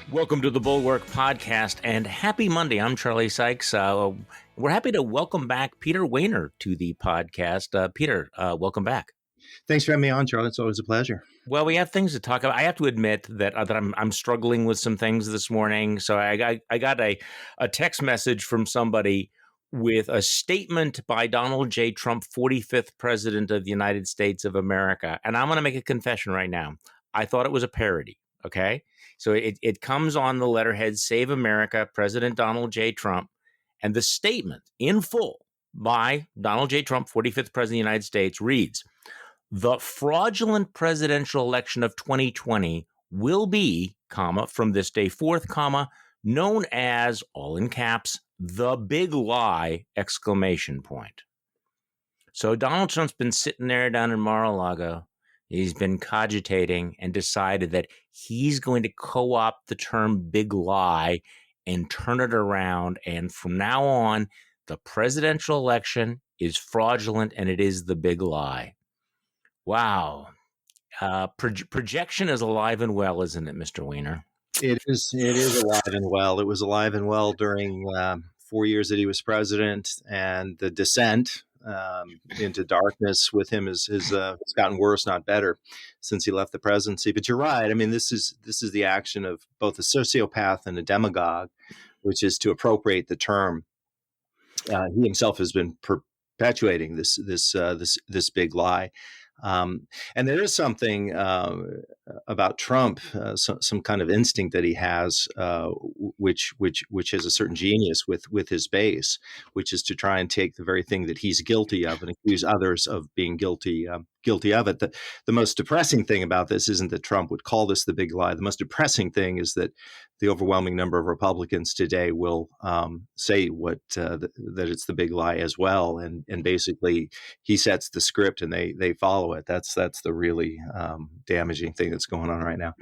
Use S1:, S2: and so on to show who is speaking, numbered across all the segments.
S1: Welcome to the Bulwark podcast and happy Monday. I'm Charlie Sykes. We're happy to welcome back Peter Wehner to the podcast. Peter, welcome back.
S2: Thanks for having me on, Charlie. It's always a pleasure.
S1: Well, we have things to talk about. I have to admit that I'm struggling with some things this morning. So I got a text message from somebody with a statement by Donald J. Trump, 45th President of the United States of America. And I'm going to make a confession right now. I thought it was a parody. Okay. So it comes on the letterhead, Save America, President Donald J. Trump. And the statement in full by Donald J. Trump, 45th President of the United States, reads, "The fraudulent presidential election of 2020 will be, from this day forth, known as, all in caps, the big lie, !" So Donald Trump's been sitting there down in Mar-a-Lago. He's been cogitating and decided that he's going to co-opt the term big lie and turn it around. And from now on, the presidential election is fraudulent and it is the big lie. Wow. Projection is alive and well, isn't it, Mr. Wehner?
S2: It is alive and well. It was alive and well during 4 years that he was president, and the descent into darkness with him has gotten worse, not better, since he left the presidency. But you're right. I mean, this is the action of both a sociopath and a demagogue, which is to appropriate the term. He himself has been perpetuating this big lie. And there is something about Trump, some kind of instinct that he has, which has a certain genius with his base, which is to try and take the very thing that he's guilty of and accuse others of being guilty of it. The most depressing thing about this isn't that Trump would call this the big lie. The most depressing thing is that the overwhelming number of Republicans today will say that it's the big lie as well, and basically he sets the script and they follow it. That's the really damaging thing that's going on right now.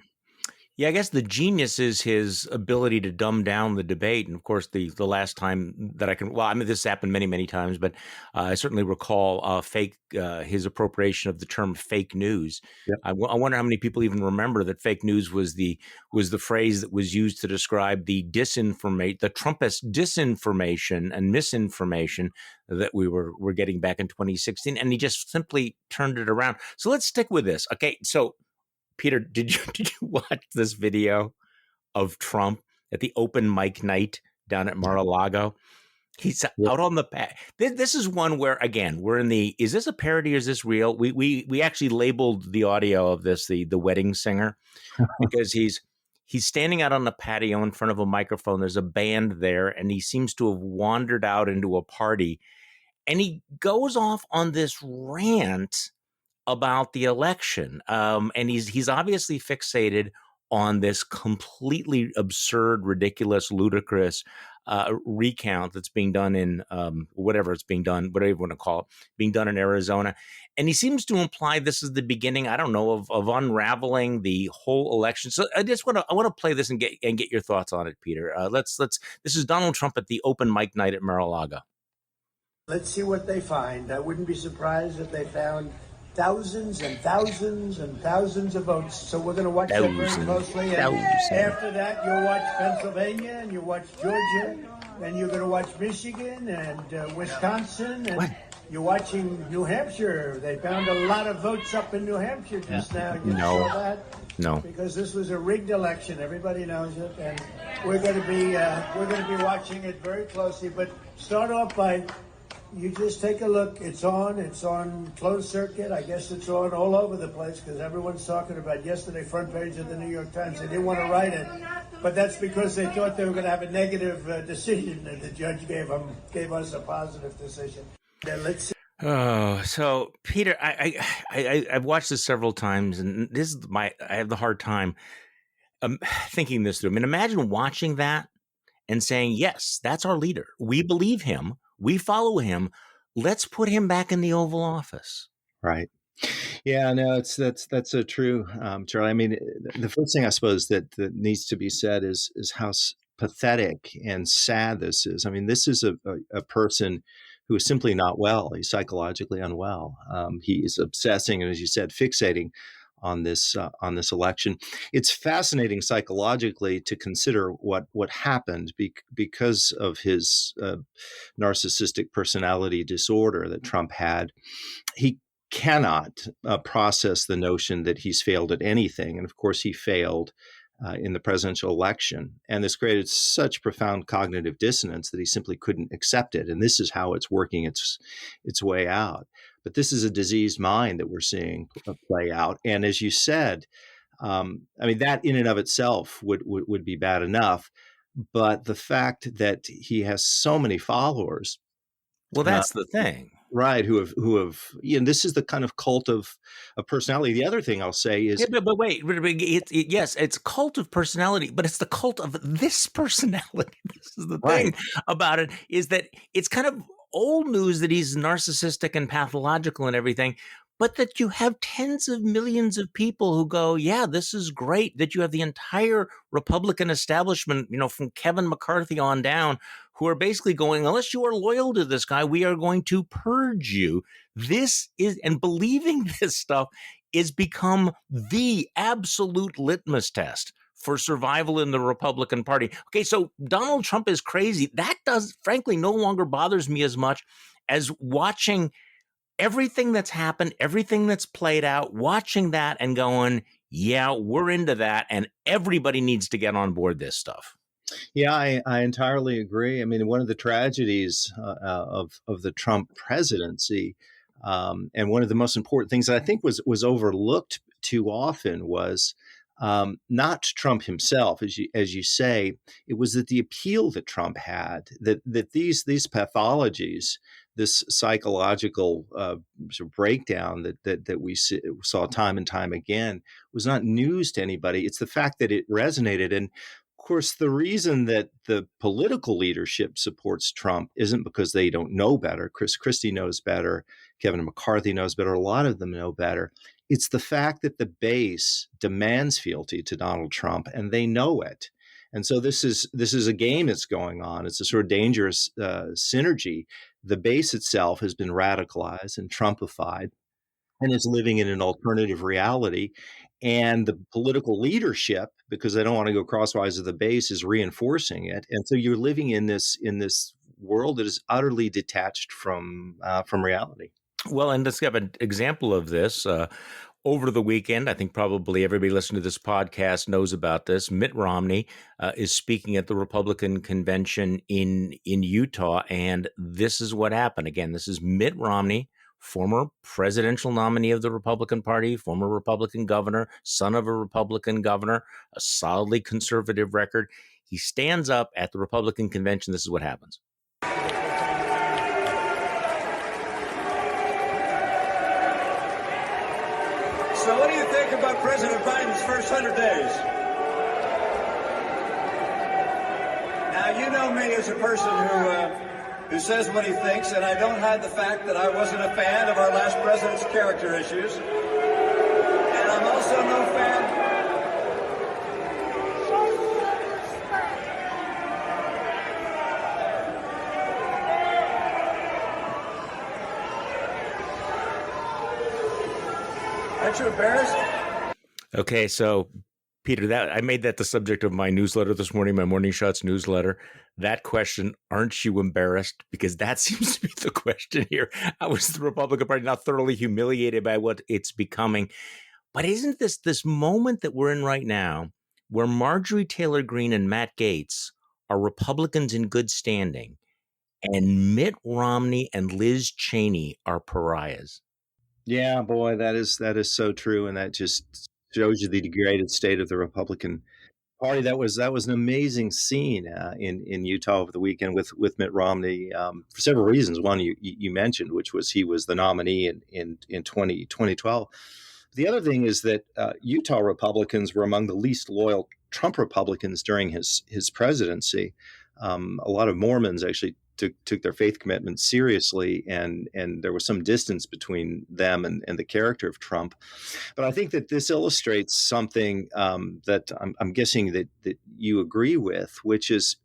S1: Yeah, I guess the genius is his ability to dumb down the debate. And of course, the last time that this happened many, many times, but I certainly recall his appropriation of the term fake news. Yep. I wonder how many people even remember that fake news was the phrase that was used to describe the Trumpist disinformation and misinformation that we were getting back in 2016. And he just simply turned it around. So let's stick with this. Okay, so Peter, did you watch this video of Trump at the open mic night down at Mar-a-Lago? He's out on the pad. This is one where, again, we're in the, is this a parody or is this real? We actually labeled the audio of this the wedding singer because he's standing out on the patio in front of a microphone. There's a band there, and he seems to have wandered out into a party, and he goes off on this rant about the election. And he's obviously fixated on this completely absurd, ridiculous, ludicrous recount that's being done in whatever you want to call it, being done in Arizona. And he seems to imply this is the beginning, I don't know, of unraveling the whole election. So I want to play this and get your thoughts on it, Peter. This is Donald Trump at the open mic night at Mar-a-Lago.
S3: Let's see what they find. I wouldn't be surprised if they found thousands and thousands and thousands of votes. So we're going to watch that very closely. And after that, you'll watch Pennsylvania, and you'll watch Georgia, and you're going to watch Michigan and Wisconsin, and you're watching New Hampshire. They found a lot of votes up in New Hampshire just now. You saw that?
S1: No.
S3: Because this was a rigged election. Everybody knows it, and we're going to be watching it very closely. But start off by, you just take a look. It's on closed circuit. I guess it's on all over the place because everyone's talking about yesterday, front page of the New York Times. They didn't want to write it, but that's because they thought they were going to have a negative decision, and the judge gave us a positive decision. Then let's see.
S1: Oh, so Peter, I've watched this several times, and I have the hard time thinking this through. I mean, imagine watching that and saying, yes, that's our leader. We believe him. We follow him. Let's put him back in the Oval Office.
S2: Right. Yeah, no, that's so true, Charlie. I mean, the first thing I suppose that needs to be said is how pathetic and sad this is. I mean, this is a person who is simply not well. He's psychologically unwell. He is obsessing and, as you said, fixating on this election. It's fascinating psychologically to consider what happened because of his narcissistic personality disorder that Trump had. He cannot process the notion that he's failed at anything, and of course he failed in the presidential election. And this created such profound cognitive dissonance that he simply couldn't accept it. And this is how it's working its way out. But this is a diseased mind that we're seeing play out. And as you said, I mean, that in and of itself would be bad enough. But the fact that he has so many followers,
S1: Well, that's the thing.
S2: right, who have, this is the kind of cult of personality. The other thing I'll say is,
S1: Yeah, but wait, yes, it's cult of personality, but it's the cult of this personality. This is the thing about it, is that it's kind of old news that he's narcissistic and pathological and everything, but that you have tens of millions of people who go, yeah, this is great, that you have the entire Republican establishment, from Kevin McCarthy on down, who are basically going, unless you are loyal to this guy, we are going to purge you. This is, and believing this stuff is become the absolute litmus test for survival in the Republican Party. Okay, so Donald Trump is crazy. That frankly, no longer bothers me as much as watching everything that's happened, everything that's played out, watching that and going, yeah, we're into that, and everybody needs to get on board this stuff.
S2: Yeah, I entirely agree. I mean, one of the tragedies of the Trump presidency, and one of the most important things that I think was overlooked too often, was not Trump himself, as you say. It was that the appeal that Trump had, that these pathologies, this psychological sort of breakdown that we saw time and time again, was not news to anybody. It's the fact that it resonated. And of course, the reason that the political leadership supports Trump isn't because they don't know better. Chris Christie knows better. Kevin McCarthy knows better. A lot of them know better. It's the fact that the base demands fealty to Donald Trump, and they know it. And so this is a game that's going on. It's a sort of dangerous synergy. The base itself has been radicalized and Trumpified, and is living in an alternative reality. And the political leadership, because they don't want to go crosswise of the base, is reinforcing it. And so you're living in this world that is utterly detached from reality.
S1: Well, and let's have an example of this. Over the weekend, I think probably everybody listening to this podcast knows about this. Mitt Romney is speaking at the Republican convention in Utah, and this is what happened. Again, this is Mitt Romney, former presidential nominee of the Republican Party, former Republican governor, son of a Republican governor, a solidly conservative record. He stands up at the Republican convention. This is what happens.
S4: So what do you think about President Biden's first 100 days? Now, you know me as a person who says what he thinks, and I don't hide the fact that I wasn't a fan of our last president's character issues. And I'm also no fan... Aren't you embarrassed?
S1: Okay, so Peter, that I made that the subject of my newsletter this morning, my Morning Shots newsletter. That question, aren't you embarrassed? Because that seems to be the question here. How is the Republican Party not thoroughly humiliated by what it's becoming? But isn't this moment that we're in right now, where Marjorie Taylor Greene and Matt Gaetz are Republicans in good standing, and Mitt Romney and Liz Cheney are pariahs?
S2: Yeah, boy, that is so true, and that just shows you the degraded state of the Republican Party. That was an amazing scene in Utah over the weekend with Mitt Romney, for several reasons. One you mentioned, which was he was the nominee in 2012. The other thing is that Utah Republicans were among the least loyal Trump Republicans during his presidency. A lot of Mormons actually took their faith commitment seriously, and there was some distance between them and the character of Trump. But I think that this illustrates something that I'm guessing that you agree with, which is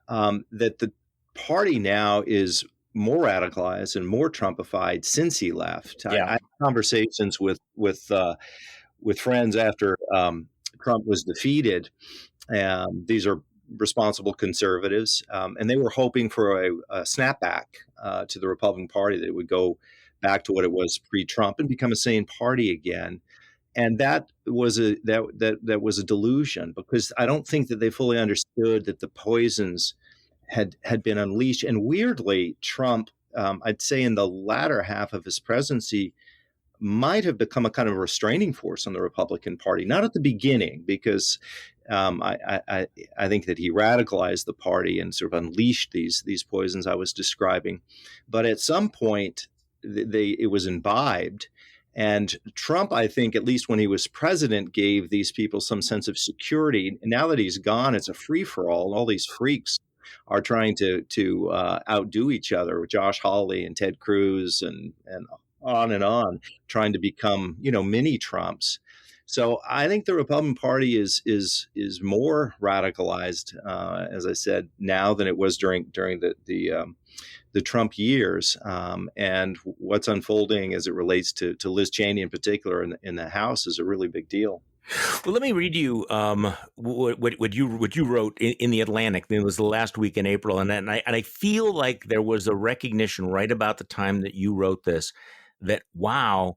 S2: that the party now is more radicalized and more Trumpified since he left.
S1: Yeah.
S2: I had conversations with with friends after Trump was defeated. These are responsible conservatives, and they were hoping for a snapback to the Republican Party, that it would go back to what it was pre-Trump and become a sane party again. And that was a delusion, because I don't think that they fully understood that the poisons had been unleashed. And weirdly, Trump, I'd say in the latter half of his presidency, might have become a kind of restraining force on the Republican Party. Not at the beginning, because I think that he radicalized the party and sort of unleashed these poisons I was describing. But at some point, it was imbibed. And Trump, I think, at least when he was president, gave these people some sense of security. Now that he's gone, it's a free for all. All these freaks are trying to outdo each other. Josh Hawley and Ted Cruz and on, trying to become mini Trumps. So I think the Republican Party is more radicalized, as I said, now than it was during the Trump years, and what's unfolding as it relates to Liz Cheney in particular in the House is a really big deal.
S1: Well, let me read you what you wrote in the Atlantic. It was the last week in April, and I feel like there was a recognition right about the time that you wrote this that, wow,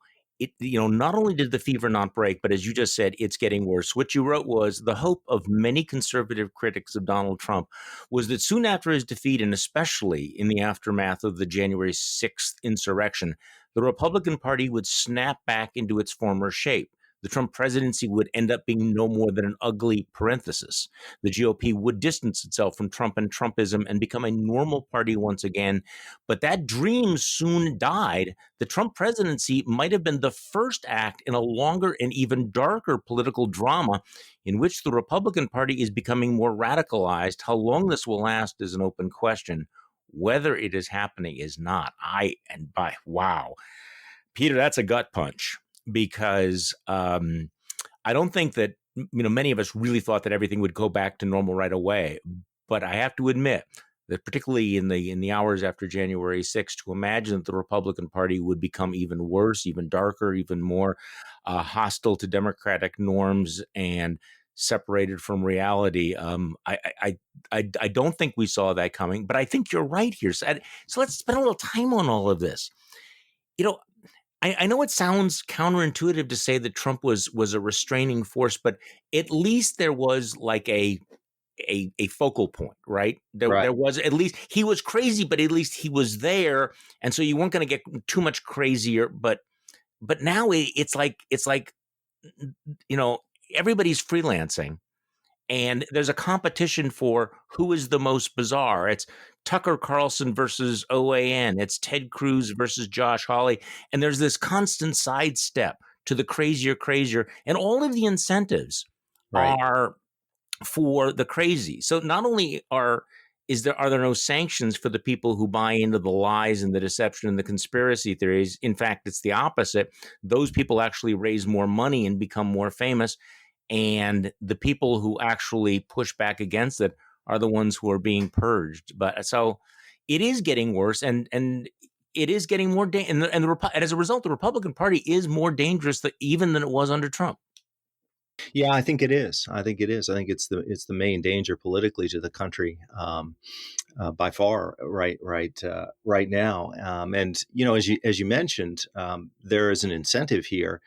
S1: not only did the fever not break, but as you just said, it's getting worse. What you wrote was the hope of many conservative critics of Donald Trump was that soon after his defeat, and especially in the aftermath of the January 6th insurrection, the Republican Party would snap back into its former shape. The Trump presidency would end up being no more than an ugly parenthesis. The GOP would distance itself from Trump and Trumpism and become a normal party once again. But that dream soon died. The Trump presidency might have been the first act in a longer and even darker political drama in which the Republican Party is becoming more radicalized. How long this will last is an open question. Whether it is happening is not. Wow. Peter, that's a gut punch. Because I don't think that many of us really thought that everything would go back to normal right away. But I have to admit that particularly in the hours after January 6th, to imagine that the Republican Party would become even worse, even darker, even more hostile to democratic norms and separated from reality. I don't think we saw that coming. But I think you're right here. So let's spend a little time on all of this. I know it sounds counterintuitive to say that Trump was a restraining force, but at least there was like a focal point, right? There was, at least he was crazy, but at least he was there, and so you weren't going to get too much crazier. But now it's like everybody's freelancing. And there's a competition for who is the most bizarre. It's Tucker Carlson versus OAN. It's Ted Cruz versus Josh Hawley. And there's this constant sidestep to the crazier. And all of the incentives are for the crazy. So not only are there no sanctions for the people who buy into the lies and the deception and the conspiracy theories. In fact, it's the opposite. Those people actually raise more money and become more famous. And the people who actually push back against it are the ones who are being purged. But so it is getting worse, and it is getting more and as a result, the Republican Party is more dangerous even than it was under Trump.
S2: Yeah, I think it is. I think it's the main danger politically to the country by far right now. And as you mentioned, there is an incentive here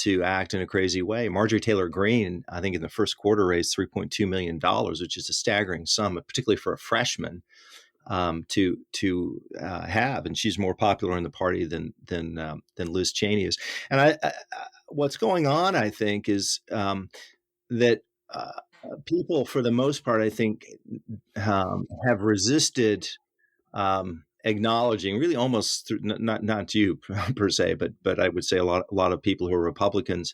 S2: to act in a crazy way. Marjorie Taylor Greene, I think in the first quarter, raised $3.2 million, which is a staggering sum, particularly for a freshman to have. And she's more popular in the party than Liz Cheney is. And what's going on, I think, is that people, for the most part, I think, have resisted acknowledging, really almost not you per se, but I would say a lot of people who are Republicans,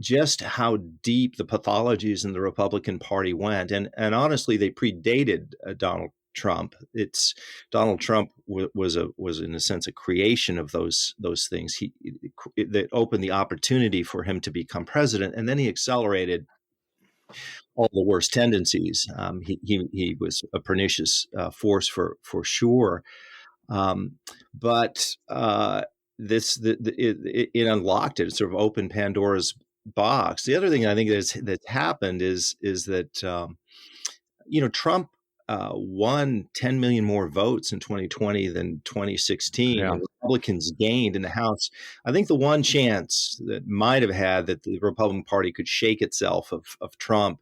S2: just how deep the pathologies in the Republican Party went, and honestly, they predated Donald Trump. Donald Trump was in a sense a creation of those things. That opened the opportunity for him to become president, and then he accelerated all the worst tendencies. He was a pernicious force for sure. But it unlocked it. It sort of opened Pandora's box. The other thing I think that's happened is that Trump won 10 million more votes in 2020 than 2016.
S1: Yeah.
S2: And Republicans gained in the House. I think the one chance that might have had that the Republican Party could shake itself of Trump,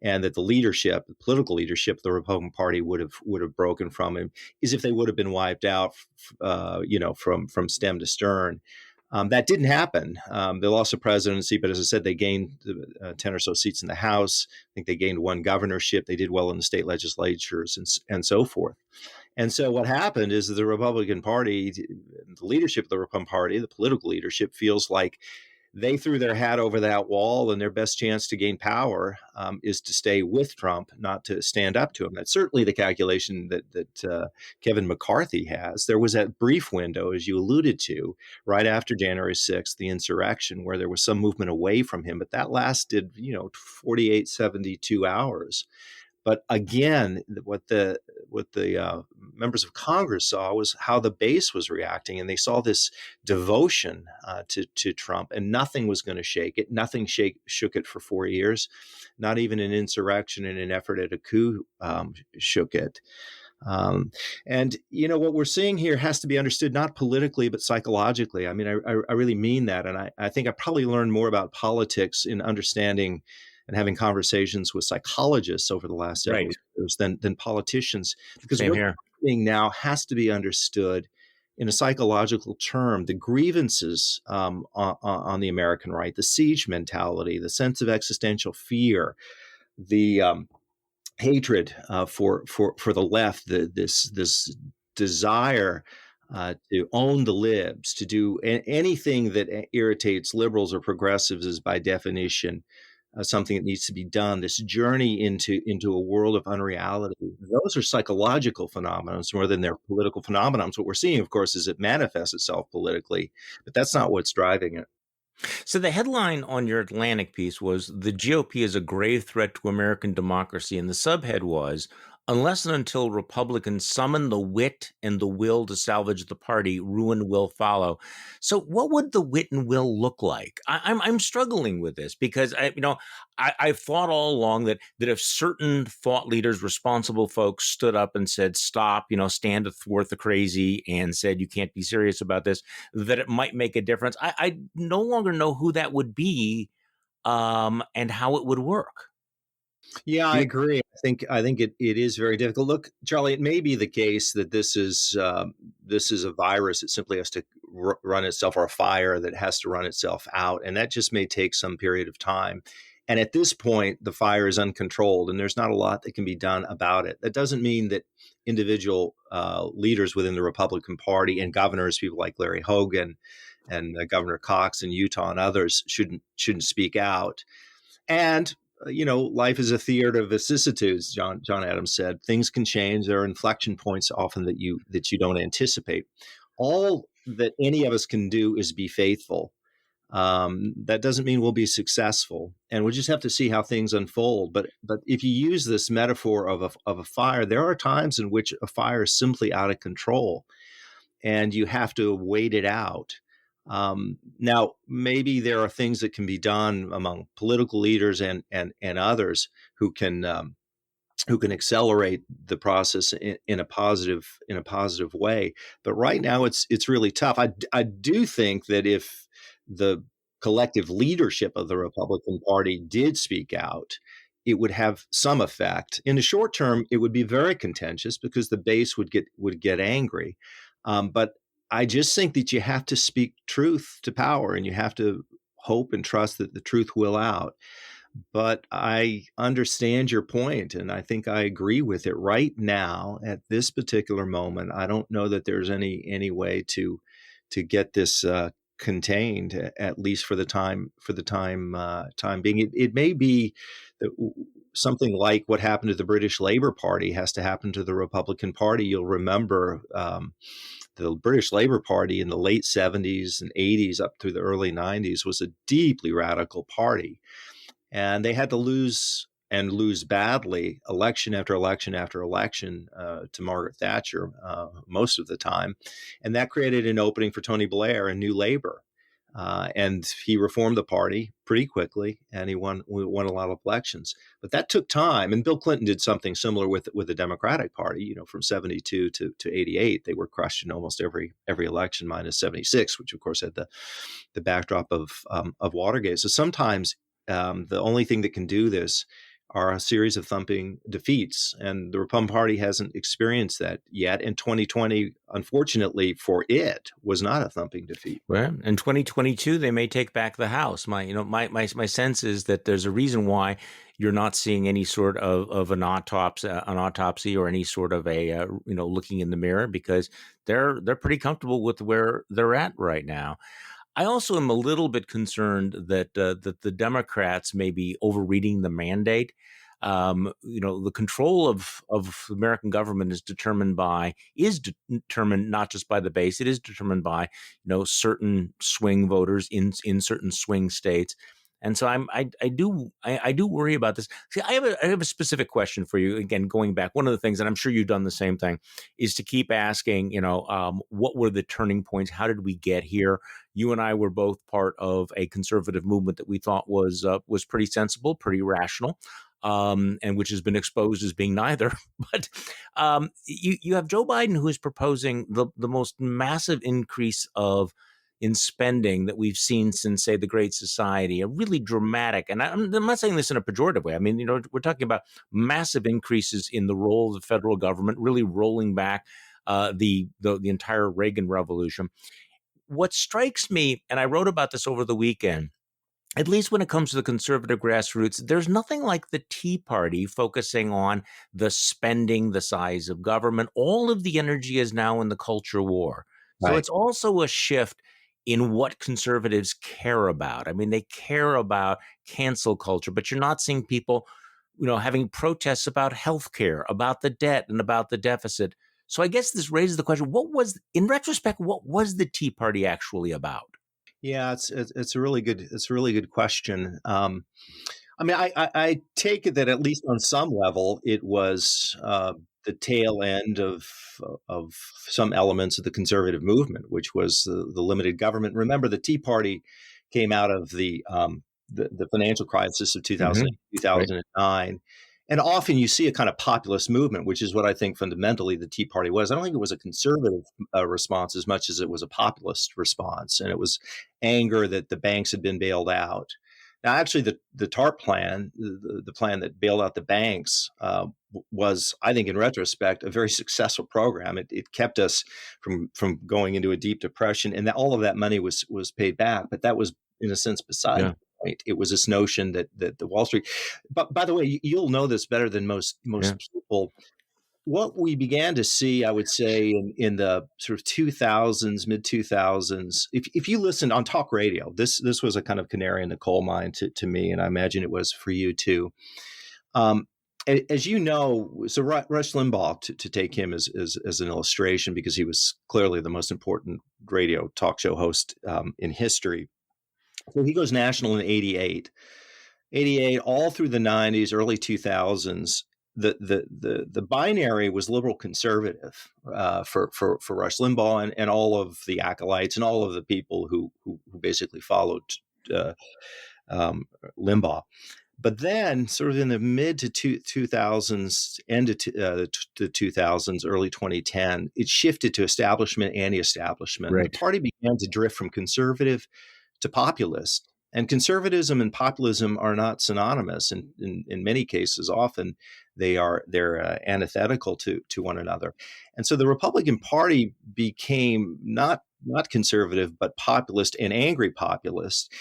S2: and that the political leadership of the Republican Party would have broken from him, is if they would have been wiped out, from stem to stern. That didn't happen. They lost the presidency, but as I said, they gained 10 or so seats in the House. I think they gained one governorship. They did well in the state legislatures and so forth. And so what happened is that the Republican Party, the leadership of the Republican Party, the political leadership, feels like they threw their hat over that wall, and their best chance to gain power is to stay with Trump, not to stand up to him. That's certainly the calculation that Kevin McCarthy has. There was that brief window, as you alluded to, right after January 6th, the insurrection, where there was some movement away from him, but that lasted, 48, 72 hours. But again, what the members of Congress saw was how the base was reacting, and they saw this devotion to Trump, and nothing was going to shake it. Nothing shook it for 4 years. Not even an insurrection and an effort at a coup shook it. And what we're seeing here has to be understood not politically but psychologically. I mean, I really mean that, and I think I probably learned more about politics in understanding and having conversations with psychologists over the last several years than politicians, because
S1: Same
S2: what's
S1: here.
S2: happening now has to be understood in a psychological term. The grievances on the American right, the siege mentality, the sense of existential fear, the hatred for the left, this desire to own the libs, to do anything that irritates liberals or progressives is by definition something that needs to be done. This journey into a world of unreality. Those are psychological phenomena more than they're political phenomena. What we're seeing, of course, is it manifests itself politically, but that's not what's driving it.
S1: So the headline on your Atlantic piece was "The GOP is a grave threat to American democracy," and the subhead was, "Unless and until Republicans summon the wit and the will to salvage the party, ruin will follow." So what would the wit and will look like? I'm struggling with this because I've thought all along that if certain thought leaders, responsible folks, stood up and said, "Stop," stand athwart the crazy, and said, "You can't be serious about this," that it might make a difference. I no longer know who that would be, and how it would work.
S2: Yeah, I agree. I think it is very difficult. Look, Charlie, it may be the case that this is a virus that simply has to run itself, or a fire that has to run itself out, and that just may take some period of time. And at this point, the fire is uncontrolled, and there's not a lot that can be done about it. That doesn't mean that individual leaders within the Republican Party and governors, people like Larry Hogan and Governor Cox in Utah and others, shouldn't speak out. And life is a theater of vicissitudes. John Adams said things can change. There are inflection points often that you don't anticipate. All that any of us can do is be faithful. That doesn't mean we'll be successful, and we'll just have to see how things unfold. But if you use this metaphor of a fire, there are times in which a fire is simply out of control, and you have to wait it out. Now, maybe there are things that can be done among political leaders and others who can accelerate the process in a positive way. But right now, it's really tough. I do think that if the collective leadership of the Republican Party did speak out, it would have some effect. In the short term, it would be very contentious because the base would get angry. But I just think that you have to speak truth to power, and you have to hope and trust that the truth will out. But I understand your point, and I think I agree with it. Right now, at this particular moment, I don't know that there's any way to get this contained, at least for the time being. It may be that something like what happened to the British Labour Party has to happen to the Republican Party. You'll remember the British Labour Party in the late 70s and 80s up through the early 90s was a deeply radical party. And they had to lose and lose badly election after election after election to Margaret Thatcher most of the time. And that created an opening for Tony Blair and New Labour. And he reformed the party pretty quickly, and he won a lot of elections. But that took time. And Bill Clinton did something similar with the Democratic Party. You know, from 72 to 88, they were crushed in almost every election, minus 76, which of course had the backdrop of Watergate. So sometimes the only thing that can do this are a series of thumping defeats. And the Republican Party hasn't experienced that yet. And 2020, unfortunately for it, was not a thumping defeat.
S1: Well, in 2022, they may take back the House. My sense is that there's a reason why you're not seeing any sort of an autopsy or any sort of a looking in the mirror, because they're pretty comfortable with where they're at right now. I also am a little bit concerned that the Democrats may be overreading the mandate. The control of American government is determined not just by the base. It is determined by certain swing voters in certain swing states. And so I do worry about this. See, I have a specific question for you. Again, going back, one of the things, and I'm sure you've done the same thing, is to keep asking, what were the turning points? How did we get here? You and I were both part of a conservative movement that we thought was pretty sensible, pretty rational, and which has been exposed as being neither. But you have Joe Biden, who is proposing the most massive increase in spending that we've seen since, say, the Great Society, a really dramatic, and I'm not saying this in a pejorative way. I mean, we're talking about massive increases in the role of the federal government, really rolling back the entire Reagan revolution. What strikes me, and I wrote about this over the weekend, at least when it comes to the conservative grassroots, there's nothing like the Tea Party focusing on the spending, the size of government. All of the energy is now in the culture war. So
S2: Right.
S1: it's also a shift in what conservatives care about. I mean, they care about cancel culture, but you're not seeing people, having protests about healthcare, about the debt, and about the deficit. So I guess this raises the question: in retrospect, what was the Tea Party actually about?
S2: Yeah, it's a really good question. I mean, I take it that at least on some level, it was the tail end of some elements of the conservative movement, which was the limited government. Remember, the Tea Party came out of the financial crisis of 2000,
S1: Right.
S2: 2009. And often you see a kind of populist movement, which is what I think fundamentally the Tea Party was. I don't think it was a conservative response as much as it was a populist response. And it was anger that the banks had been bailed out. Now, actually, the TARP plan, the plan that bailed out the banks, was, I think, in retrospect, a very successful program. It kept us from going into a deep depression, and all of that money was paid back. But that was, in a sense, beside the point. It was this notion that the Wall Street. But by the way, you'll know this better than most people. What we began to see, I would say, in the sort of 2000s, mid 2000s, if you listened on talk radio, this was a kind of canary in the coal mine to me, and I imagine it was for you too. As you know, so Rush Limbaugh, to take him as an illustration, because he was clearly the most important radio talk show host in history. So he goes national in 88, all through the 90s, early 2000s. The binary was liberal conservative for Rush Limbaugh and all of the acolytes and all of the people who basically followed Limbaugh. But then, sort of in the mid to 2000s, end of the 2000s, early 2010, it shifted to establishment, anti-establishment.
S1: Right.
S2: The party began to drift from conservative to populist. And conservatism and populism are not synonymous. In many cases, often they're antithetical to one another. And so the Republican Party became not conservative, but populist and angry populist.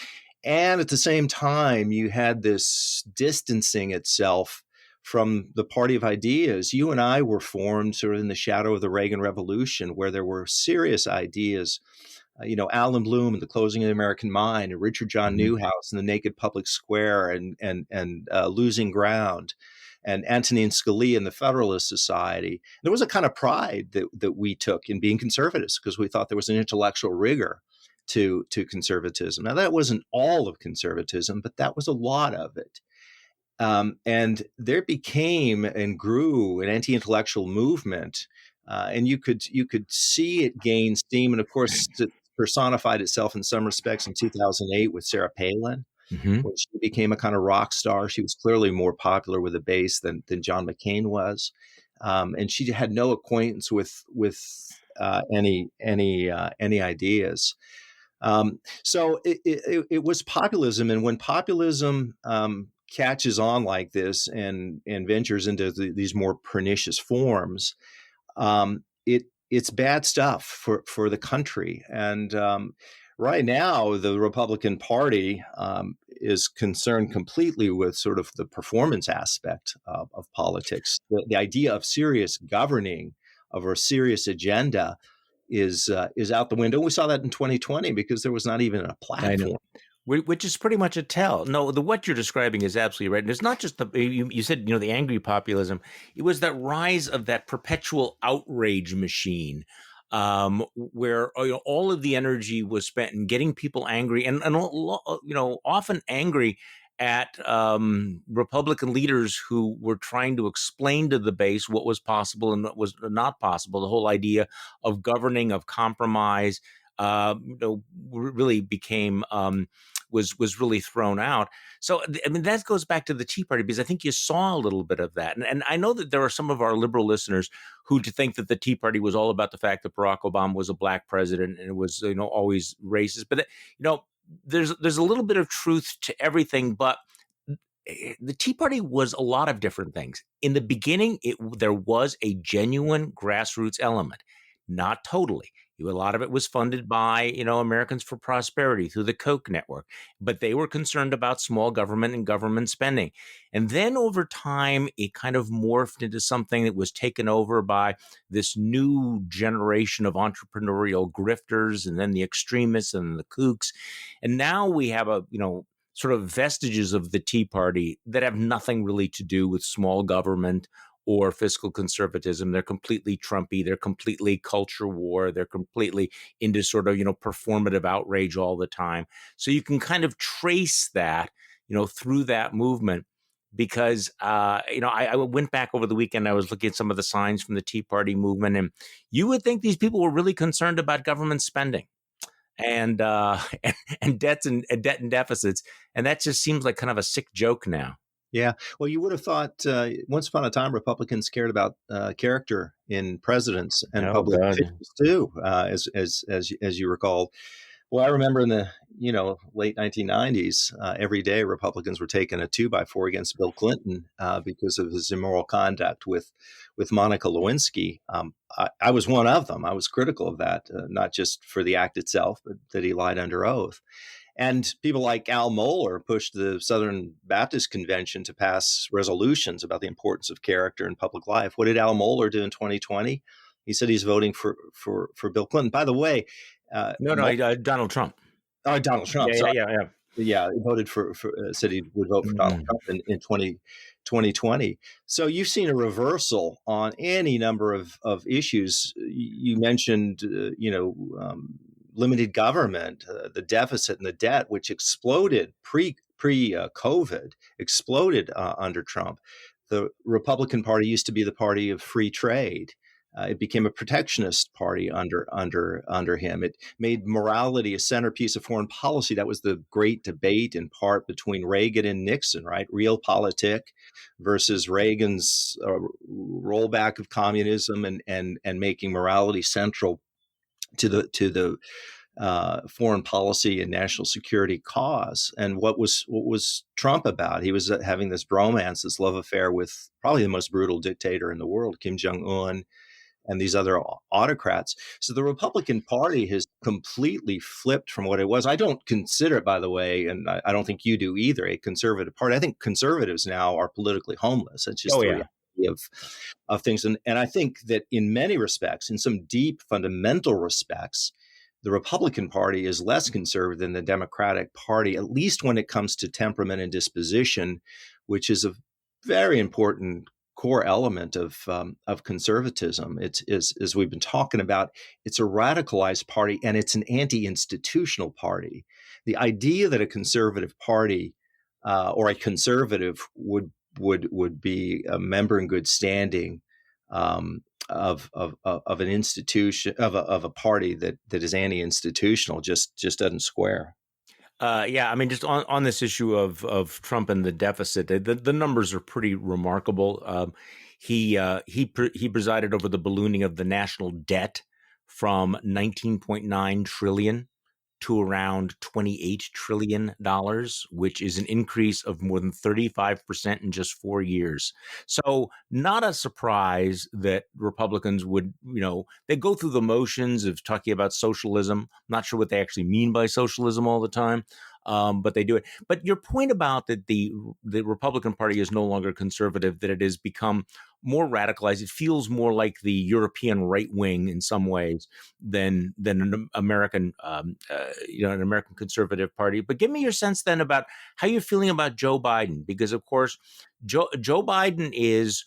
S2: And at the same time, you had this distancing itself from the party of ideas. You and I were formed sort of in the shadow of the Reagan Revolution, where there were serious ideas. Allen Bloom and the Closing of the American Mind, and Richard John Neuhaus and the Naked Public Square, and Losing Ground, and Antonin Scalia and the Federalist Society. There was a kind of pride that we took in being conservatives, because we thought there was an intellectual rigor to conservatism. Now, that wasn't all of conservatism, but that was a lot of it. And there became and grew an anti-intellectual movement, and you could see it gain steam. And of course, it personified itself in some respects in 2008 with Sarah Palin,
S1: Hmm.
S2: when she became a kind of rock star. She was clearly more popular with the base than John McCain was, and she had no acquaintance with any ideas. So it was populism, and when populism catches on like this and ventures into these more pernicious forms, it's bad stuff for the country. And right now, the Republican Party is concerned completely with sort of the performance aspect of politics. The idea of serious governing, of a serious agenda, is out the window. We saw that in 2020 because there was not even a
S1: I know.
S2: platform.
S1: Which is pretty much a tell. No, what you're describing is absolutely right. And it's not just you said, the angry populism. It was that rise of that perpetual outrage machine, where all of the energy was spent in getting people angry and often angry at Republican leaders who were trying to explain to the base what was possible and what was not possible. The whole idea of governing, of compromise, really became was really thrown out. So, I mean, that goes back to the Tea Party, because I think you saw a little bit of that. And I know that there are some of our liberal listeners who think that the Tea Party was all about the fact that Barack Obama was a black president and it was, always racist. But, there's a little bit of truth to everything, but the Tea Party was a lot of different things. In the beginning, there was a genuine grassroots element, not totally. A lot of it was funded by, Americans for Prosperity through the Koch network, but they were concerned about small government and government spending. And then over time, it kind of morphed into something that was taken over by this new generation of entrepreneurial grifters, and then the extremists and the kooks. And now we have sort of vestiges of the Tea Party that have nothing really to do with small government or fiscal conservatism. They're completely Trumpy. They're completely culture war. They're completely into sort of, performative outrage all the time. So you can kind of trace that, through that movement, because, I went back over the weekend. I was looking at some of the signs from the Tea Party movement, and you would think these people were really concerned about government spending and and debts and debt and deficits. And that just seems like kind of a sick joke now.
S2: Yeah. Well, you would have thought once upon a time Republicans cared about character in presidents and
S1: Oh,
S2: public
S1: God.
S2: officials too, as you recall. Well, I remember in the late 1990s, every day Republicans were taking a 2x4 against Bill Clinton because of his immoral conduct with Monica Lewinsky. I was one of them. I was critical of that, not just for the act itself, but that he lied under oath. And people like Al Mohler pushed the Southern Baptist Convention to pass resolutions about the importance of character in public life. What did Al Mohler do in 2020? He said he's voting for Bill Clinton. By the way,
S1: No, Donald Trump.
S2: Donald Trump.
S1: Yeah.
S2: Yeah, he voted said he would vote for Donald Trump in 2020. So you've seen a reversal on any number of issues. You mentioned, limited government, the deficit and the debt, which exploded pre COVID, exploded under Trump. The Republican Party used to be the party of free trade. It became a protectionist party under him. It made morality a centerpiece of foreign policy. That was the great debate, in part, between Reagan and Nixon, right? Realpolitik versus Reagan's rollback of communism and making morality central to the foreign policy and national security cause. And what was Trump about? He was having this bromance, this love affair with probably the most brutal dictator in the world, Kim Jong-un, and these other autocrats. So the Republican Party has completely flipped from what it was. I don't consider it, by the way, and I don't think you do either, a conservative party. I think conservatives now are politically homeless. It's just the reality of things. And I think that in many respects, in some deep fundamental respects, the Republican Party is less conservative than the Democratic Party, at least when it comes to temperament and disposition, which is a very important core element of conservatism. It's as we've been talking about, it's a radicalized party and it's an anti-institutional party. The idea that a conservative party or a conservative would be a member in good standing of an institution of a party that is anti-institutional just doesn't square.
S1: Yeah, I mean, just on this issue of Trump and the deficit, the numbers are pretty remarkable. He presided over the ballooning of the national debt from 19.9 trillion to around $28 trillion, which is an increase of more than 35% in just 4 years. So not a surprise that Republicans would, they go through the motions of talking about socialism. Not sure what they actually mean by socialism all the time. But they do it. But your point about that the Republican Party is no longer conservative, that it has become more radicalized. It feels more like the European right wing in some ways than an American, an American conservative party. But give me your sense then about how you're feeling about Joe Biden, because of course Joe Biden is,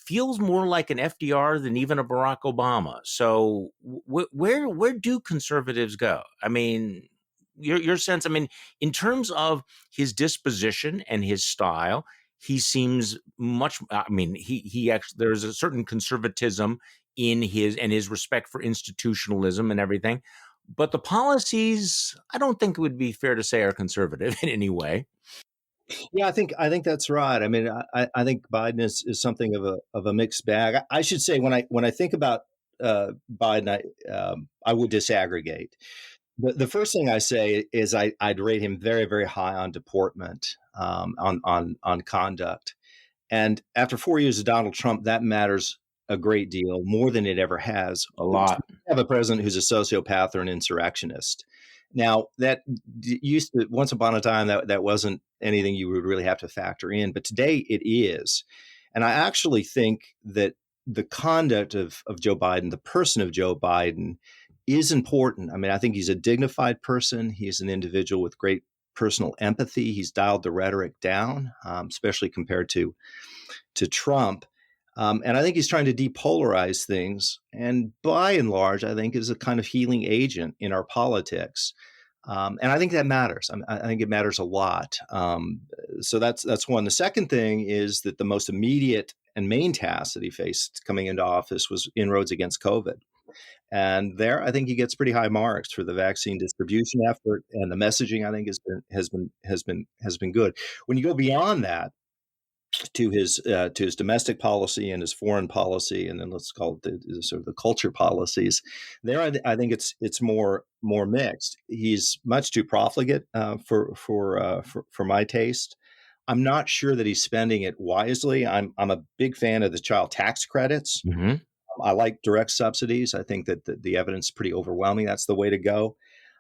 S1: feels more like an FDR than even a Barack Obama. So where do conservatives go? I mean, your sense, I mean, in terms of his disposition and his style, he seems much, I mean, he actually, there's a certain conservatism in his respect for institutionalism and everything. But the policies, I don't think it would be fair to say are conservative in any way.
S2: Yeah, I think that's right. I mean, I think Biden is something of a mixed bag. I should say when I think about Biden, I would disaggregate. The first thing I say is I'd rate him very, very high on deportment, on conduct. And after 4 years of Donald Trump, that matters a great deal, more than it ever has.
S1: A lot.
S2: We have a president who's a sociopath or an insurrectionist. Now, that used to, once upon a time, that wasn't anything you would really have to factor in, but today it is. And I actually think that the conduct of Joe Biden, the person of Joe Biden, is important. I mean, I think he's a dignified person. He's an individual with great personal empathy. He's dialed the rhetoric down, especially compared to Trump. And I think he's trying to depolarize things. And by and large, I think is a kind of healing agent in our politics. And I think that matters. I think it matters a lot. So that's one. The second thing is that the most immediate and main task that he faced coming into office was inroads against COVID. And there, I think he gets pretty high marks for the vaccine distribution effort, and the messaging, I think, has been good. When you go beyond that to his domestic policy and his foreign policy, and then let's call it the sort of the culture policies, there I think it's more mixed. He's much too profligate for my taste. I'm not sure that he's spending it wisely. I'm a big fan of the child tax credits.
S1: Mm-hmm.
S2: I like direct subsidies. I think that the evidence is pretty overwhelming. That's the way to go.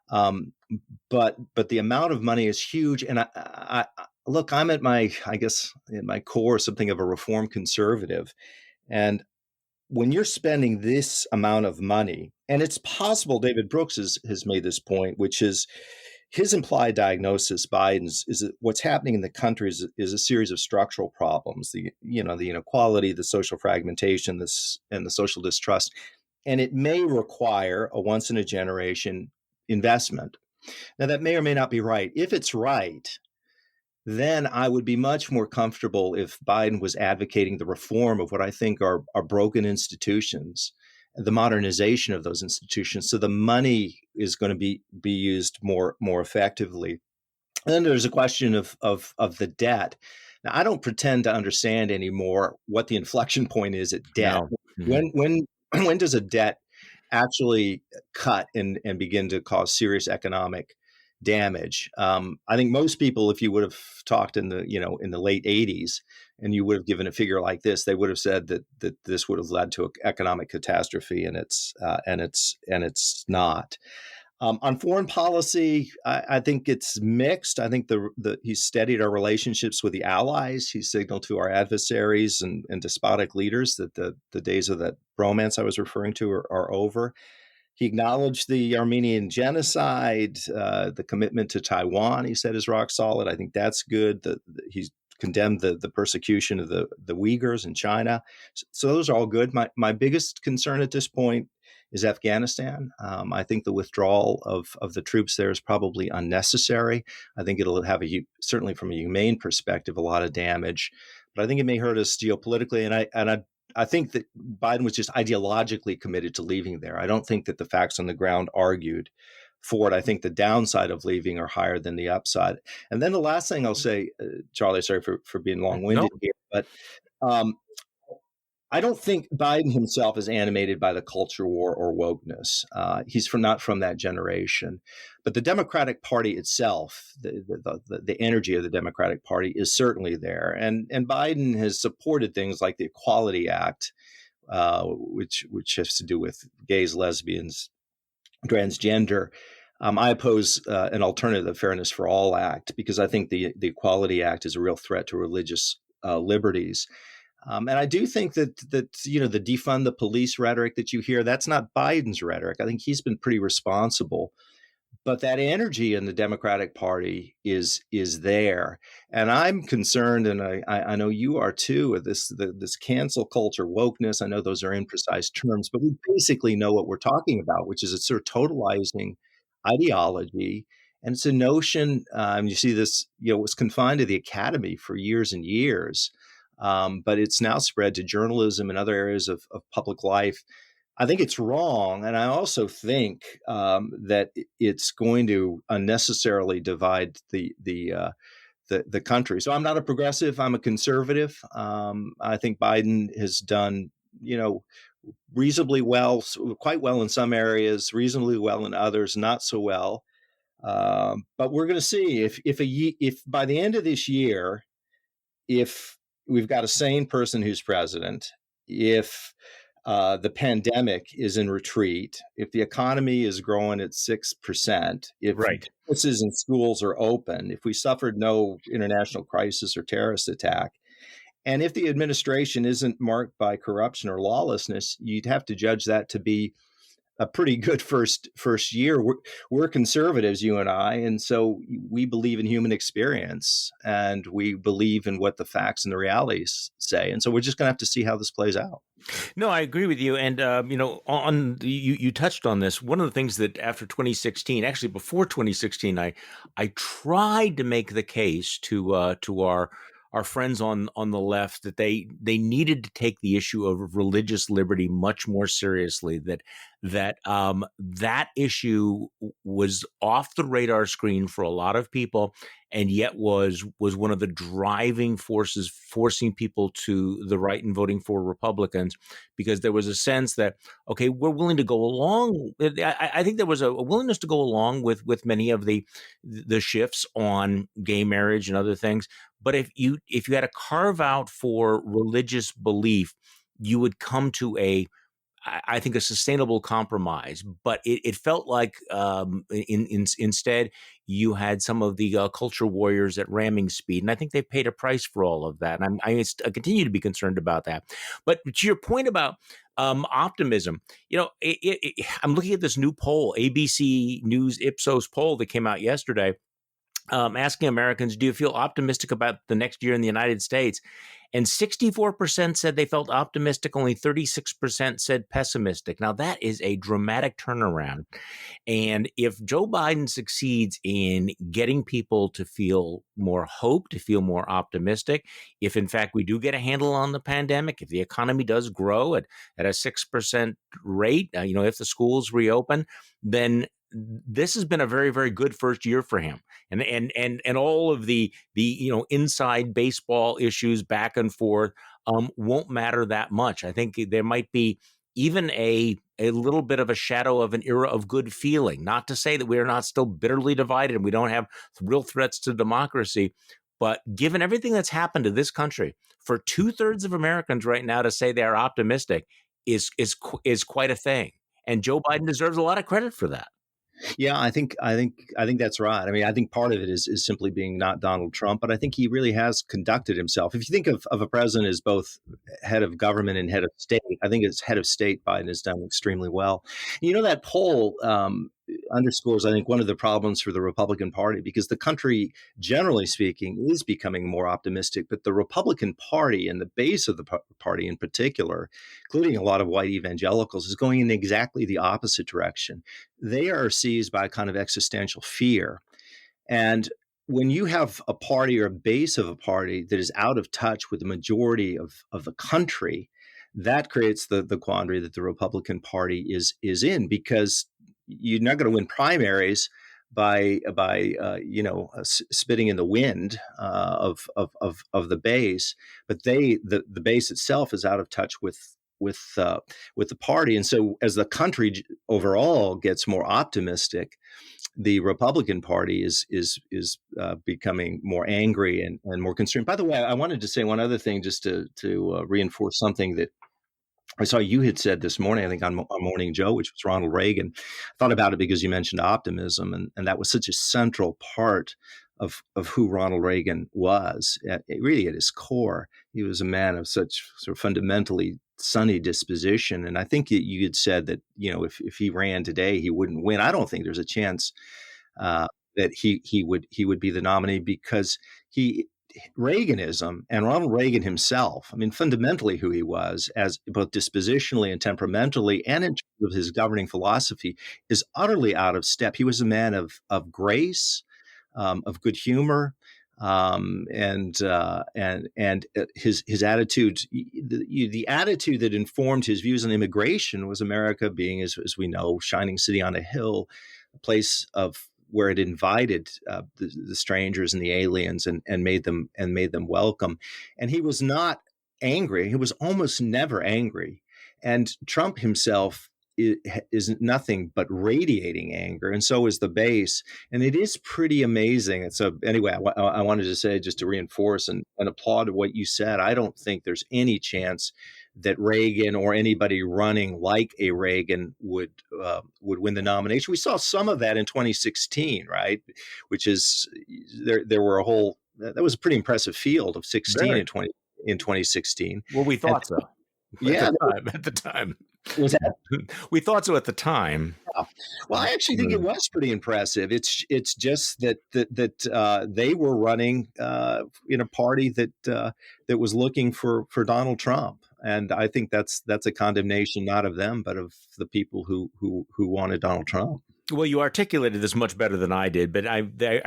S2: But the amount of money is huge. And I look, I'm at I guess in my core, something of a reform conservative. And when you're spending this amount of money, and it's possible David Brooks has made this point, which is his implied diagnosis, Biden's, is that what's happening in the country is a series of structural problems, the inequality, the social fragmentation, and the social distrust. And it may require a once in a generation investment. Now, that may or may not be right. If it's right, then I would be much more comfortable if Biden was advocating the reform of what I think are broken institutions, the modernization of those institutions, so the money is going to be used more effectively. And then there's a question of the debt. Now, I don't pretend to understand anymore what the inflection point is at debt. No. Mm-hmm. When does a debt actually cut and begin to cause serious economic damage? I think most people, if you would have talked in the late 80s, and you would have given a figure like this, they would have said that this would have led to an economic catastrophe, and it's not. On foreign policy, I think it's mixed. I think he's steadied our relationships with the allies. He's signaled to our adversaries and despotic leaders that the days of that bromance I was referring to are over. He acknowledged the Armenian genocide, the commitment to Taiwan, he said, is rock solid. I think that's good. He's condemned the persecution of the Uyghurs in China. So those are all good. My biggest concern at this point is Afghanistan. I think the withdrawal of the troops there is probably unnecessary. I think it'll have certainly from a humane perspective, a lot of damage, but I think it may hurt us geopolitically. I think that Biden was just ideologically committed to leaving there. I don't think that the facts on the ground argued for it. I think the downside of leaving are higher than the upside. And then the last thing I'll say, Charlie, sorry for being long-winded
S1: No.
S2: here, but um, I don't think Biden himself is animated by the culture war or wokeness. He's not from that generation. But the Democratic Party itself, the energy of the Democratic Party is certainly there. And Biden has supported things like the Equality Act, which has to do with gays, lesbians, transgender. I oppose an alternative Fairness for All Act because I think the Equality Act is a real threat to religious liberties. And I do think that the defund the police rhetoric that you hear, that's not Biden's rhetoric. I think he's been pretty responsible. But that energy in the Democratic Party is there, and I'm concerned, and I know you are too, with this cancel culture, wokeness. I know those are imprecise terms, but we basically know what we're talking about, which is a sort of totalizing ideology, and it's a notion. You see this, was confined to the academy for years and years, but it's now spread to journalism and other areas of public life. I think it's wrong, and I also think that it's going to unnecessarily divide the country. So I'm not a progressive; I'm a conservative. I think Biden has done, reasonably well, quite well in some areas, reasonably well in others, not so well. But we're going to see if by the end of this year, if we've got a sane person who's president, if the pandemic is in retreat, if the economy is growing at 6%, if
S1: Right.
S2: businesses and schools are open, if we suffered no international crisis or terrorist attack, and if the administration isn't marked by corruption or lawlessness, you'd have to judge that to be a pretty good first year. We're conservatives, you and I, and so we believe in human experience, and we believe in what the facts and the realities say. And so we're just going to have to see how this plays out.
S1: No, I agree with you. And, you touched on this. One of the things that after 2016, actually before 2016, I tried to make the case to our friends on the left that they needed to take the issue of religious liberty much more seriously, that issue was off the radar screen for a lot of people, and yet was one of the driving forces forcing people to the right and voting for Republicans, because there was a sense that, okay, we're willing to go along. I think there was a willingness to go along with many of the shifts on gay marriage and other things. But if you had to carve out for religious belief, you would come to I think, a sustainable compromise. But it felt like instead you had some of the culture warriors at ramming speed, and I think they've paid a price for all of that. And I continue to be concerned about that. But to your point about optimism, I'm looking at this new poll, ABC News Ipsos poll that came out yesterday, asking Americans, do you feel optimistic about the next year in the United States? And 64% said they felt optimistic. Only 36% said pessimistic. Now, that is a dramatic turnaround. And if Joe Biden succeeds in getting people to feel more hope, to feel more optimistic, if in fact we do get a handle on the pandemic, if the economy does grow at a 6% rate, if the schools reopen, then this has been a very, very good first year for him. And all of the inside baseball issues back and forth won't matter that much. I think there might be even a little bit of a shadow of an era of good feeling. Not to say that we are not still bitterly divided and we don't have real threats to democracy. But given everything that's happened to this country, for 2/3 of Americans right now to say they are optimistic is quite a thing. And Joe Biden deserves a lot of credit for that.
S2: Yeah, I think that's right. I mean, I think part of it is simply being not Donald Trump, but I think he really has conducted himself. If you think of a president as both head of government and head of state, I think as head of state, Biden has done extremely well. That poll, underscores, I think, one of the problems for the Republican Party, because the country, generally speaking, is becoming more optimistic. But the Republican Party and the base of the party in particular, including a lot of white evangelicals, is going in exactly the opposite direction. They are seized by a kind of existential fear. And when you have a party or a base of a party that is out of touch with the majority of the country, that creates the quandary that the Republican Party is in, because you're not going to win primaries by spitting in the wind of the base, but the base itself is out of touch with the party, and so as the country overall gets more optimistic, the Republican Party is becoming more angry and more concerned. By the way, I wanted to say one other thing, just to reinforce something that I saw you had said this morning, I think on Morning Joe, which was Ronald Reagan. I thought about it because you mentioned optimism, and that was such a central part of who Ronald Reagan was. Really, at his core, he was a man of such sort of fundamentally sunny disposition. And I think you had said that, if he ran today, he wouldn't win. I don't think there's a chance that he would be the nominee, because Reaganism and Ronald Reagan himself, I mean, fundamentally who he was, as both dispositionally and temperamentally, and in terms of his governing philosophy, is utterly out of step. He was a man of grace, of good humor, and his attitude, the attitude that informed his views on immigration was America being, as we know, shining city on a hill, a place of where it invited the strangers and the aliens and made them welcome. And he was not angry. He was almost never angry. And Trump himself is nothing but radiating anger, and so is the base. And it is pretty amazing. And so anyway, I wanted to say, just to reinforce and applaud what you said, I don't think there's any chance that Reagan or anybody running like a Reagan would win the nomination. We saw some of that in 2016, right? Which is there were that was a pretty impressive field of 16 in 2016.
S1: Well, we thought so.
S2: Yeah,
S1: at the time.
S2: Was that?
S1: We thought so at the time.
S2: Yeah. Well, I actually think it was pretty impressive. It's just that they were running in a party that was looking for Donald Trump, and I think that's a condemnation not of them, but of the people who wanted Donald Trump.
S1: Well, you articulated this much better than I did, but I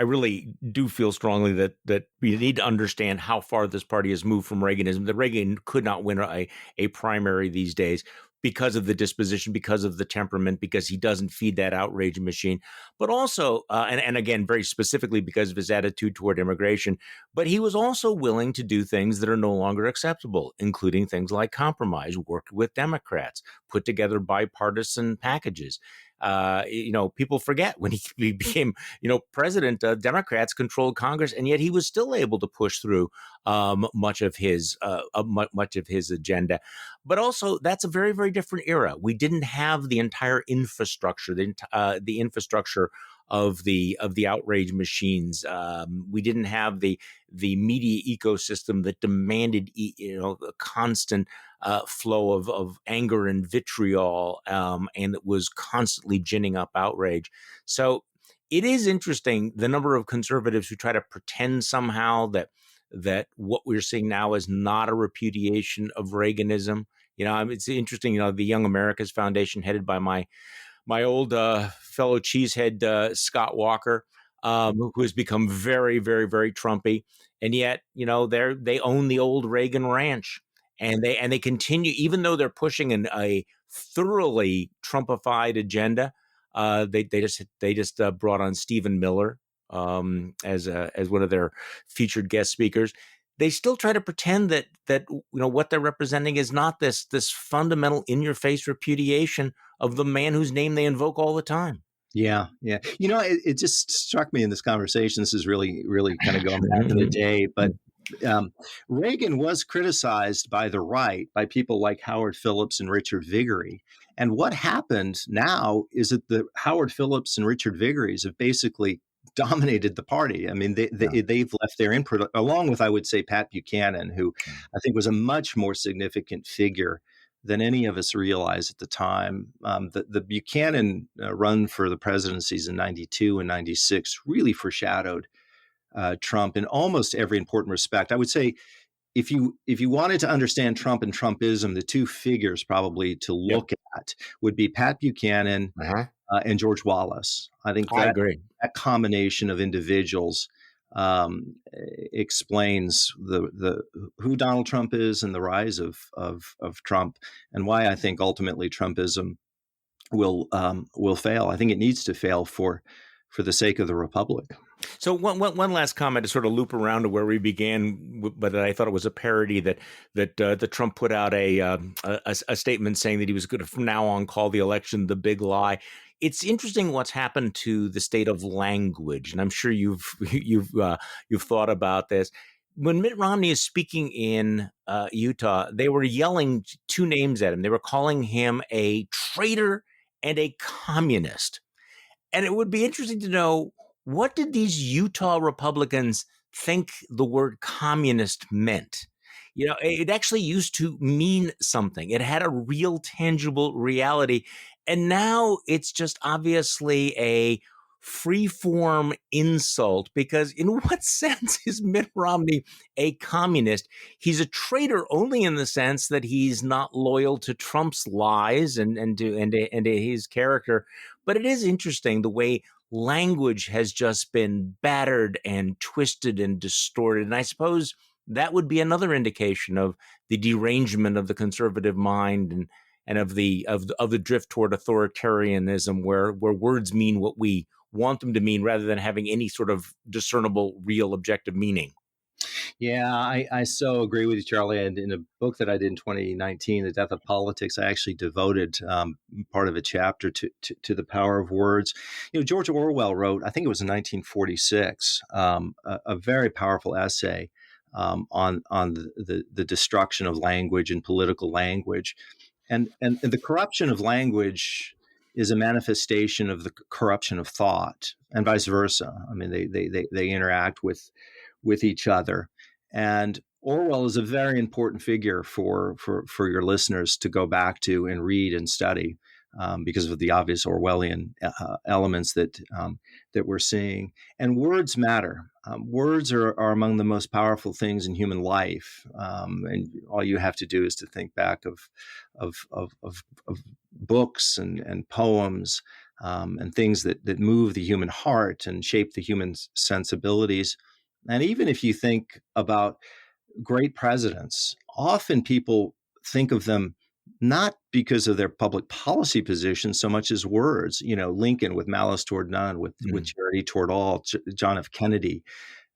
S1: really do feel strongly that we need to understand how far this party has moved from Reaganism. That Reagan could not win a primary these days because of the disposition, because of the temperament, because he doesn't feed that outrage machine, but also, and again, very specifically because of his attitude toward immigration. But he was also willing to do things that are no longer acceptable, including things like compromise, work with Democrats, put together bipartisan packages. People forget when he became, president, Democrats controlled Congress, and yet he was still able to push through much of his agenda. But also, that's a very, very different era. We didn't have the entire infrastructure, the infrastructure of the outrage machines. We didn't have the media ecosystem that demanded a constant flow of anger and vitriol, and that was constantly ginning up outrage. So it is interesting, the number of conservatives who try to pretend somehow that what we're seeing now is not a repudiation of Reaganism. It's interesting. The Young America's Foundation, headed by my old fellow cheesehead Scott Walker, who has become very, very, very Trumpy, and yet they own the old Reagan ranch, and they continue, even though they're pushing a thoroughly Trumpified agenda. They just brought on Stephen Miller as one of their featured guest speakers. They still try to pretend that what they're representing is not this fundamental in-your-face repudiation of the man whose name they invoke all the time.
S2: Yeah. It just struck me in this conversation. This is really, really kind of going back in the day, but Reagan was criticized by the right, by people like Howard Phillips and Richard Viguerie. And what happened now is that the Howard Phillips and Richard Vigueries have basically dominated the party. I mean, they've left their input, along with, I would say, Pat Buchanan, who I think was a much more significant figure than any of us realized at the time. The Buchanan run for the presidencies in 92 and 96 really foreshadowed Trump in almost every important respect. I would say if you wanted to understand Trump and Trumpism, the two figures probably to
S1: Yep.
S2: look at would be Pat Buchanan and George Wallace. I think
S1: I
S2: that
S1: agree.
S2: that combination of individuals explains the who Donald Trump is and the rise of Trump, and why I think ultimately Trumpism will fail. I think it needs to fail for the sake of the republic.
S1: So one last comment to sort of loop around to where we began, but I thought it was a parody that Trump put out a statement saying that he was going to from now on call the election the big lie. It's interesting what's happened to the state of language, and I'm sure you've thought about this. When Mitt Romney is speaking in Utah, they were yelling two names at him. They were calling him a traitor and a communist. And it would be interesting to know, what did these Utah Republicans think the word communist meant? You know, it actually used to mean something. It had a real tangible reality. And now it's just obviously a free-form insult, because in what sense is Mitt Romney a communist? He's a traitor only in the sense that he's not loyal to Trump's lies and to his character. But it is interesting the way language has just been battered and twisted and distorted. And I suppose that would be another indication of the derangement of the conservative mind and of the drift toward authoritarianism, where words mean what we want them to mean rather than having any sort of discernible, real, objective meaning.
S2: Yeah, I so agree with you, Charlie. And in a book that I did in 2019, The Death of Politics, I actually devoted part of a chapter to the power of words. You know, George Orwell wrote, I think it was in 1946, a very powerful essay on the destruction of language and political language. And the corruption of language is a manifestation of the corruption of thought, and vice versa. I mean, they interact with each other. And Orwell is a very important figure for your listeners to go back to and read and study, because of the obvious Orwellian elements that we're seeing. And words matter. Words are among the most powerful things in human life. And all you have to do is to think back of books and poems, and things that move the human heart and shape the human sensibilities. And even if you think about great presidents, often people think of them not because of their public policy positions so much as words. You know, Lincoln with malice toward none, with charity toward all. John F. Kennedy,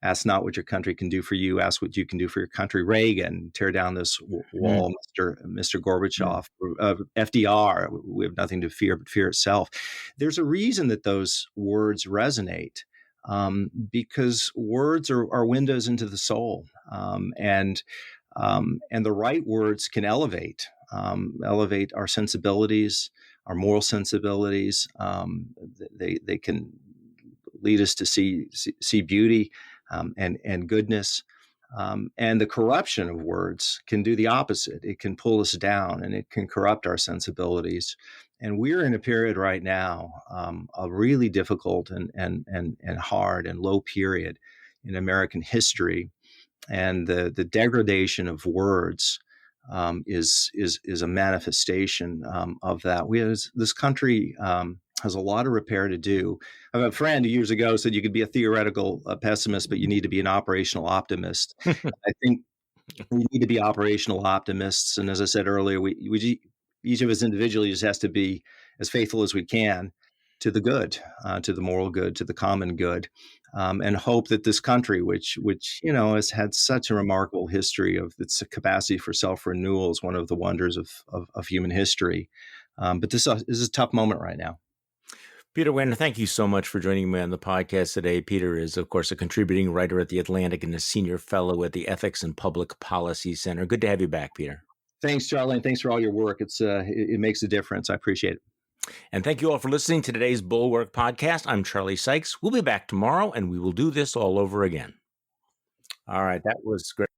S2: ask not what your country can do for you, ask what you can do for your country. Reagan, tear down this wall, Mr. Gorbachev. FDR, we have nothing to fear but fear itself. There's a reason that those words resonate. Because words are windows into the soul, and the right words can elevate our sensibilities, our moral sensibilities. They can lead us to see beauty and goodness. And the corruption of words can do the opposite. It can pull us down, and it can corrupt our sensibilities. And we're in a period right now, a really difficult and hard and low period in American history. And the degradation of words is a manifestation of that. This country has a lot of repair to do. I have a friend who years ago said you could be a theoretical pessimist, but you need to be an operational optimist. I think we need to be operational optimists. And as I said earlier, we each of us individually just has to be as faithful as we can to the good, to the moral good, to the common good, and hope that this country, which you know has had such a remarkable history of its capacity for self-renewal, is one of the wonders of human history. But this is a tough moment right now.
S1: Peter Wehner, thank you so much for joining me on the podcast today. Peter is, of course, a contributing writer at The Atlantic and a senior fellow at the Ethics and Public Policy Center. Good to have you back, Peter.
S2: Thanks, Charlie, and thanks for all your work. It makes a difference. I appreciate it.
S1: And thank you all for listening to today's Bulwark podcast. I'm Charlie Sykes. We'll be back tomorrow, and we will do this all over again. All right, that was great.